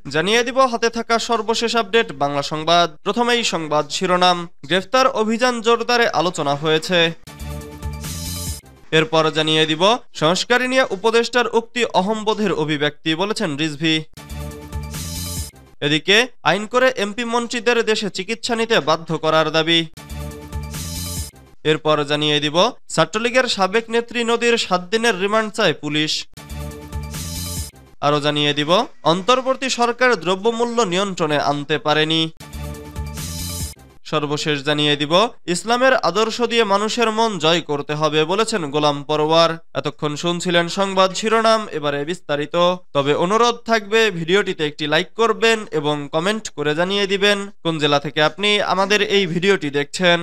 জানিয়ে দিব হাতে থাকা সর্বশেষ আপডেট বাংলা সংবাদ। প্রথমেই সংবাদ শিরোনাম। গ্রেফতার অভিযান জোরদারে আলোচনা হয়েছে। এরপর জানিয়ে দিব সংস্কারী নিয়ে উপদেষ্টার উক্তি অহংবোধের অভিব্যক্তি বলেছেন রিজভী। এদিকে আইন করে এমপি মন্ত্রীদের দেশে চিকিৎসা নিতে বাধ্য করার দাবি। এরপর জানিয়ে দিব ছাত্রলীগের সাবেক নেত্রী নদীর 7 দিনের রিমান্ড চায় পুলিশ। আরো জানিয়ে দিব অন্তর্বর্তী সরকার দ্রব্যমূল্য নিয়ন্ত্রণে আনতে পারেনি। সর্বশেষ জানিয়ে দিব ইসলামের আদর্শ দিয়ে মানুষের মন জয় করতে হবে বলেছেন গোলাম পরওয়ার। এতক্ষণ শুনছিলেন সংবাদ শিরোনাম, এবারে বিস্তারিত। তবে অনুরোধ থাকবে ভিডিওটিতে একটি লাইক করবেন এবং কমেন্ট করে জানিয়ে দিবেন কোন জেলা থেকে আপনি আমাদের এই ভিডিওটি দেখছেন।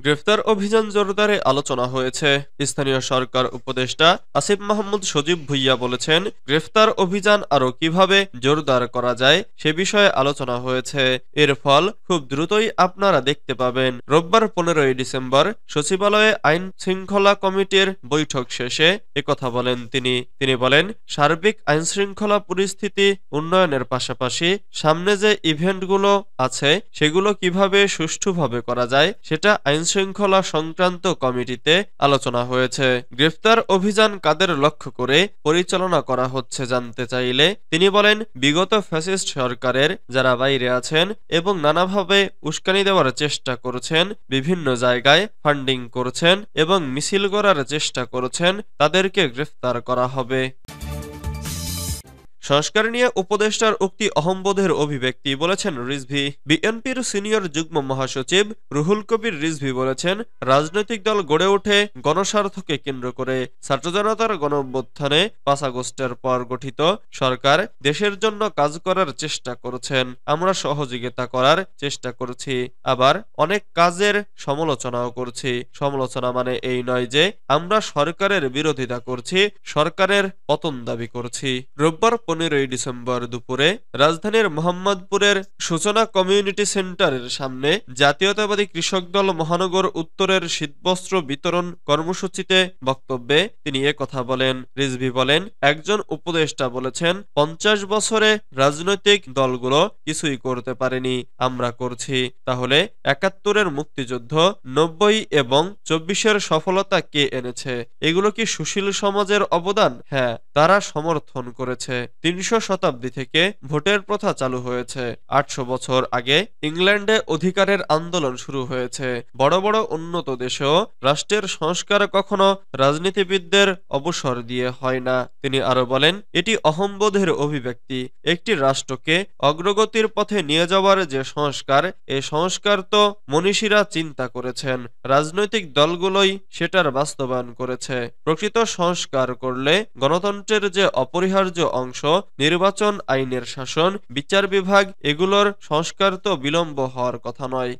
গ্রেফতার অভিযান জোরদারে আলোচনা হয়েছে। স্থানীয় সরকার উপদেষ্টা আসিফ মাহমুদ সজীব ভুইয়া বলেছেন, গ্রেফতার অভিযান আরও কিভাবে জোরদার করা যায় সে বিষয়ে আলোচনা হয়েছে। এর ফল খুব দ্রুতই আপনারা দেখতে পাবেন। রোববার 15ই ডিসেম্বর সচিবালয়ে আইন শৃঙ্খলা কমিটির বৈঠক শেষে একথা বলেন তিনি বলেন, সার্বিক আইন শৃঙ্খলা পরিস্থিতি উন্নয়নের পাশাপাশি সামনে যে ইভেন্টগুলো আছে সেগুলো কিভাবে সুষ্ঠুভাবে করা যায় সেটা আইন শৃঙ্খলা সংক্রান্ত কমিটিতে আলোচনা হয়েছে। গ্রেফতার অভিযান কাদের লক্ষ্য করে পরিচালনা করা হচ্ছে জানতে চাইলে তিনি বলেন, বিগত ফ্যাসিস্ট সরকারের যারা বাইরে আছেন এবং নানাভাবে উস্কানি দেওয়ার চেষ্টা করছেন, বিভিন্ন জায়গায় ফান্ডিং করছেন এবং মিছিল করার চেষ্টা করছেন, তাদেরকে গ্রেফতার করা হবে। সংস্কার নিয়ে উপদেষ্টার উক্তি অহংবোধের অভিব্যক্তি বলেছেন রিজভী। বিএনপির সিনিয়র যুগ্ম মহাসচিব রুহুল কবির রিজভী বলেছেন, রাজনৈতিক দল গড়ে ওঠে গণস্বার্থকে কেন্দ্র করে। ছাত্র জনতার গণঅভ্যুত্থানে 5 আগস্টের পর গঠিত সরকার দেশের জন্য কাজ করার চেষ্টা করছেন, আমরা সহযোগিতা করার চেষ্টা করছি, আবার অনেক কাজের সমালোচনাও করছি। সমালোচনা মানে এই নয় যে আমরা সরকারের বিরোধিতা করছি, সরকারের পতন দাবি করছি। রোববার 15ই ডিসেম্বর দুপুরে রাজধানীর মোহাম্মদপুরের সূচনা কমিউনিটি সেন্টারের সামনে জাতীয়তাবাদী কৃষক দল মহানগর উত্তরের শীতবস্ত্র বিতরণ কর্মসূচিতে বক্তব্যে তিনি কথা বলেন। রিজভী বলেন, একজন উপদেষ্টা বলেছেন, 50 বছরে রাজনৈতিক দলগুলো কিছুই করতে পারেনি, আমরা করছি। তাহলে 71-এর মুক্তিযুদ্ধ, 90 এবং 24-এর সফলতা কে এনেছে? এগুলো কি সুশীল সমাজের অবদান? হ্যাঁ, তারা সমর্থন করেছে। 300 শতাব্দী থেকে ভোটের প্রথা চালু হয়েছে। 800 বছর আগে ইংল্যান্ডে অধিকারের আন্দোলন শুরু হয়েছে। বড় বড় উন্নত দেশেও রাষ্ট্রের সংস্কার কখনো রাজনীতিবিদদের অবসর দিয়ে হয় না। তিনি আরো বলেন, এটি অহংবোধের অভিব্যক্তি। একটি রাষ্ট্রকে অগ্রগতির পথে নিয়ে যাওয়ার যে সংস্কার, এই সংস্কার তো মনীষীরা চিন্তা করেছেন, রাজনৈতিক দলগুলোই সেটার বাস্তবায়ন করেছে। প্রকৃত সংস্কার করলে গণতন্ত্রের যে অপরিহার্য অংশ, নির্বাচন, আইনের শাসন, বিচার বিভাগ, এগুলোর সংস্কার তো বিলম্ব হওয়ার কথা নয়।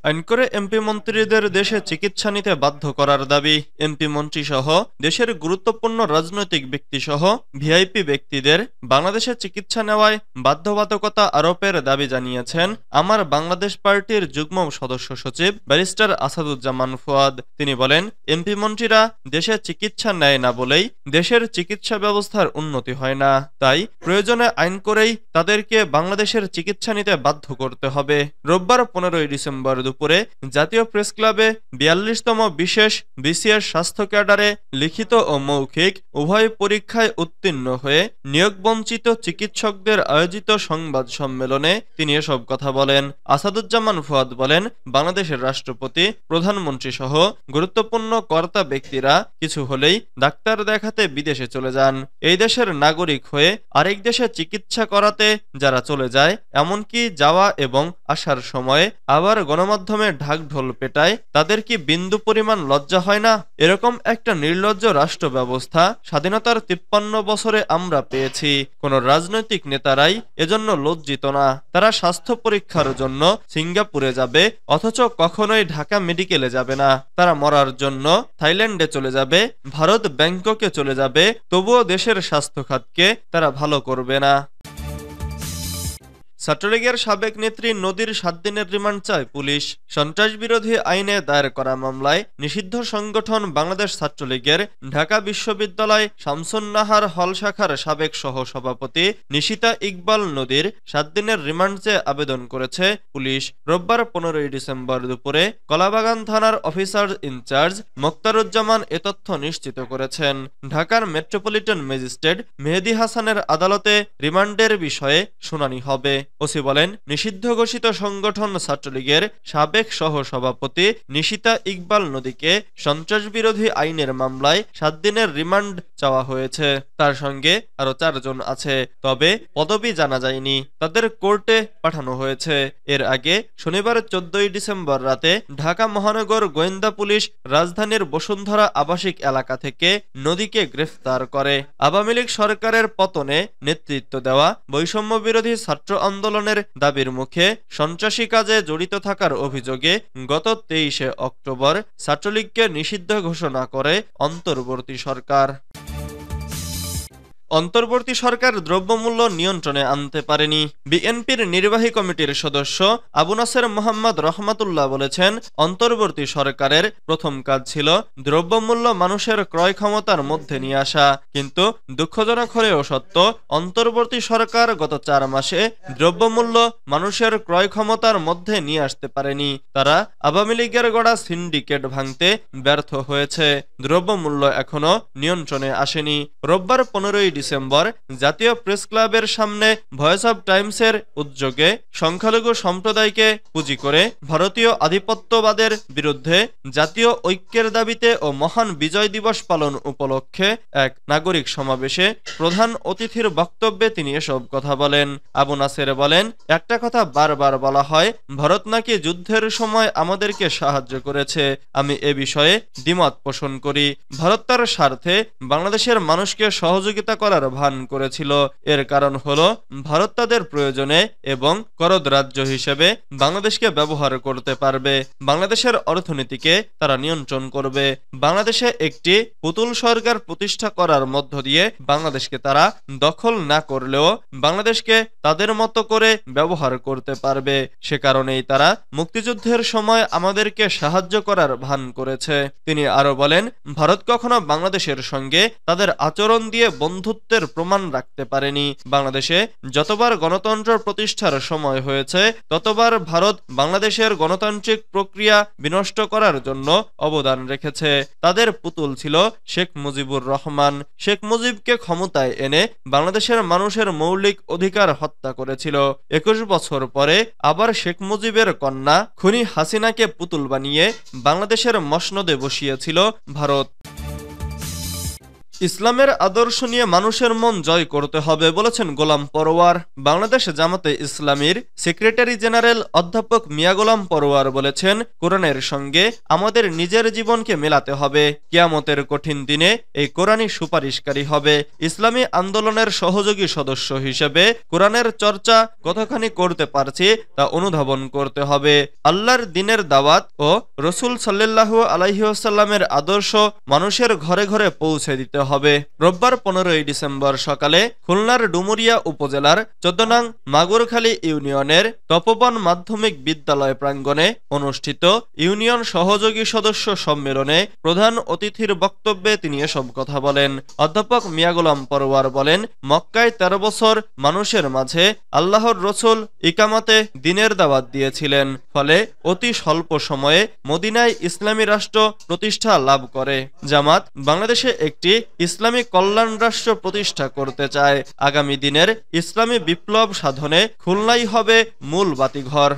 আইন করে এমপি মন্ত্রীদের দেশে চিকিৎসা নিতে বাধ্য করার দাবি। এমপি মন্ত্রী সহ দেশের গুরুত্বপূর্ণ রাজনৈতিক ব্যক্তি সহ ভিআইপি ব্যক্তিদের বাংলাদেশে চিকিৎসা নেওয়ায় বাধ্যবাধকতা আরোপের দাবি জানিয়েছেন আমার বাংলাদেশ পার্টির যুগ্ম সদস্য সচিব ব্যারিস্টার আসাদুজ্জামান ফুয়াদ। তিনি বলেন, এমপি মন্ত্রীরা দেশে চিকিৎসা নেয় না বলেই দেশের চিকিৎসা ব্যবস্থার উন্নতি হয় না। তাই প্রয়োজনে আইন করেই তাদেরকে বাংলাদেশের চিকিৎসা নিতে বাধ্য করতে হবে। রোববার 15ই ডিসেম্বর দুপুরে জাতীয় প্রেস ক্লাবে 42তম বিশেষ বিসিএস স্বাস্থ্য ক্যাডারে লিখিত ও মৌখিক উভয় পরীক্ষায় উত্তীর্ণ হয়ে নিয়োগবঞ্চিত চিকিৎসকদের আয়োজিত সংবাদ সম্মেলনে তিনি এসব কথা বলেন। আসাদুজ্জামান ফুয়াদ বলেন, বাংলাদেশের রাষ্ট্রপতি, প্রধানমন্ত্রী সহ গুরুত্বপূর্ণ কর্তা ব্যক্তিরা কিছু হলেই ডাক্তার দেখাতে বিদেশে চলে যান। এই দেশের নাগরিক হয়ে আরেক দেশে চিকিৎসা করাতে যারা চলে যায়, এমনকি যাওয়া এবং আসার সময়ে আবার গণমাধ্যমে ঢাকঢোল পেটায়, তাদের কি বিন্দু পরিমাণ লজ্জা হয় না? এরকম একটা নির্লজ্জ রাষ্ট্র ব্যবস্থা স্বাধীনতার 53 বছরে আমরা পেয়েছি। কোন রাজনৈতিক নেতারাই এজন্য লজ্জিত না। তারা স্বাস্থ্য পরীক্ষার জন্য সিঙ্গাপুরে যাবে, অথচ কখনোই ঢাকা মেডিকেলে যাবে না। তারা মরার জন্য থাইল্যান্ডে চলে যাবে, ভারত ব্যাংককে চলে যাবে, তবুও দেশের স্বাস্থ্য খাতকে তারা ভালো করবে না। ছাত্রলীগের সাবেক নেত্রী নদীর 7 দিনের রিমান্ড চায় পুলিশ। সন্ত্রাসবিরোধী আইনে দায়ের করা মামলায় নিষিদ্ধ সংগঠন বাংলাদেশ ছাত্রলীগের ঢাকা বিশ্ববিদ্যালয় শামসুন্নাহার হল শাখার সাবেক সহ-সভাপতি নিশিতা ইকবাল নদীর 7 দিনের রিমান্ড চেয়ে আবেদন করেছে পুলিশ। রোববার 15 ডিসেম্বর দুপুরে কলাবাগান থানার অফিসার ইনচার্জ মোক্তারুজ্জামান এ তথ্য নিশ্চিত করেছেন। ঢাকার মেট্রোপলিটন ম্যাজিস্ট্রেট মেহেদী হাসানের আদালতে রিমান্ডের বিষয়ে শুনানি হবে। ওসি বলেন, নিষিদ্ধ ঘোষিত সংগঠন ছাত্রলীগের সাবেক সহ-সভাপতি নিশিতা ইকবাল নদীকে সন্ত্রাসবিরোধী আইনের মামলায় 7 দিনের রিমান্ড চাওয়া হয়েছে। তার সঙ্গে আরো 4 জন আছে, তবে পদবি জানা যায়নি। তাদের কোর্টে পাঠানো হয়েছে। এর আগে শনিবার 14 ডিসেম্বর রাতে ঢাকা মহানগর গোয়েন্দা পুলিশ রাজধানীর বসুন্ধরা আবাসিক এলাকা থেকে নদীকে গ্রেফতার করে। আওয়ামী লীগ সরকারের পতনে নেতৃত্ব দেওয়া বৈষম্য বিরোধী ছাত্র আন্দোলনের দাবির মুখে সন্ত্রাসী কাজে জড়িত থাকার অভিযোগে গত 23 অক্টোবর ছাত্রলীগকে নিষিদ্ধ ঘোষণা করে অন্তর্বর্তী সরকার। অন্তর্বর্তী সরকার দ্রব্যমূল্য নিয়ন্ত্রণে আনতে পারেনি। বিএনপির নির্বাহী কমিটির সদস্য আবু নাসের মোহাম্মদ রহমাতুল্লাহ বলেছেন, অন্তর্বর্তী সরকারের প্রথম কাজ ছিল দ্রব্যমূল্য মানুষের ক্রয় ক্ষমতার মধ্যে নিয়ে আসা। কিন্তু দুঃখজনক হলেও সত্য, অন্তর্বর্তী সরকার গত 4 মাসে দ্রব্যমূল্য মানুষের ক্রয় ক্ষমতার মধ্যে নিয়ে আসতে পারেনি। তারা আওয়ামী লীগের গড়া সিন্ডিকেট ভাঙতে ব্যর্থ হয়েছে। দ্রব্যমূল্য এখনো নিয়ন্ত্রণে আসেনি। রোববার 15 ডিসেম্বর জাতীয় প্রেস ক্লাবের সামনে ভয়েস অব টাইমসের উদ্যোগে সংখ্যালঘু সম্প্রদায়কে পুঁজি করে ভারতীয় আধিপত্যবাদের বিরুদ্ধে জাতীয় ঐক্যের দাবিতে ও মহান বিজয় দিবস পালন উপলক্ষে এক নাগরিক সমাবেশে প্রধান অতিথির বক্তব্যে তিনি এসব কথা বলেন। আবু নাসের বলেন, একটা কথা বারবার বলা হয়, ভারত নাকি যুদ্ধের সময় আমাদেরকে সাহায্য করেছে। আমি এ বিষয়ে দ্বিমত পোষণ করি। ভারত তার স্বার্থে বাংলাদেশের মানুষকে সহযোগিতা করার ভান করেছিল। এর কারণ হলো ভারত তাদের প্রয়োজনে এবং করদ রাজ্য হিসেবে বাংলাদেশকে ব্যবহার করতে পারবে। বাংলাদেশের অর্থনীতিকে তারা নিয়ন্ত্রণ করবে। বাংলাদেশে একটি পুতুল সরকার প্রতিষ্ঠা করার মধ্য দিয়ে বাংলাদেশকে তারা দখল না করলেও বাংলাদেশকে তাদের মতো করে ব্যবহার করতে পারবে। সে কারণেই তারা মুক্তিযুদ্ধের সময় আমাদেরকে সাহায্য করার ভান করেছে। তিনি আরো বলেন, ভারত কখনো বাংলাদেশের সঙ্গে তাদের আচরণ দিয়ে বন্ধুত্বের প্রমাণ রাখতে পারেনি। বাংলাদেশে যতবার গণতন্ত্র প্রতিষ্ঠার সময় হয়েছে ততবার ভারত বাংলাদেশের গণতান্ত্রিক প্রক্রিয়া বিনষ্ট করার জন্য অবদান রেখেছে। তাদের পুতুল ছিল শেখ মুজিবুর রহমান। শেখ মুজিবকে ক্ষমতায় এনে বাংলাদেশের মানুষের মৌলিক অধিকার হত্যা করেছিল। 21 বছর পরে আবার শেখ মুজিবের কন্যা খুনি হাসিনাকে পুতুল বানিয়ে বাংলাদেশের মসনদে বসিয়েছিল ভারত। ইসলামের আদর্শ নিয়ে মানুষের মন জয় করতে হবে বলেছেন গোলাম পরোয়ার। বাংলাদেশ জামাতে ইসলামীর সেক্রেটারি জেনারেল অধ্যাপক মিয়া গোলাম পরোয়ার বলেছেন, কোরআনের সঙ্গে আমাদের নিজের জীবনকে মেলাতে হবে। কিয়ামতের কঠিন দিনে এই কোরআনই সুপারিশকারী হবে। ইসলামী আন্দোলনের সহযোগী সদস্য হিসেবে কোরআনের চর্চা কতখানি করতে পারছি তা অনুধাবন করতে হবে। আল্লাহর দ্বীনের দাওয়াত ও রসুল সাল্লাল্লাহু আলাইহি ওয়াসাল্লামের আদর্শ মানুষের ঘরে ঘরে পৌঁছে দিতে হবে। রোববার 15 ডিসেম্বর সকালে খুলনার ডুমুরিয়া উপজেলার 14 নং মাগুরখালী ইউনিয়নের তপবন মাধ্যমিক বিদ্যালয় প্রাঙ্গণে অনুষ্ঠিত ইউনিয়ন সহযোগী সদস্য সম্মেলনে প্রধান অতিথির বক্তব্যে তিনি এসব কথা বলেন। অধ্যাপক মিয়া গোলাম পরোয়ার বলেন, মক্কায় 13 বছর মানুষের মাঝে আল্লাহর রসুল ইকামাতে দ্বীনের দাওয়াত দিয়েছিলেন। ফলে অতি স্বল্প সময়ে মদিনায় ইসলামী রাষ্ট্র প্রতিষ্ঠা লাভ করে। জামাত বাংলাদেশে একটি ইসলামী কল্যাণ রাষ্ট্র প্রতিষ্ঠা করতে চায়। আগামী দিনের ইসলামী বিপ্লব সাধনে খুলনাই হবে মূল বাতিঘর।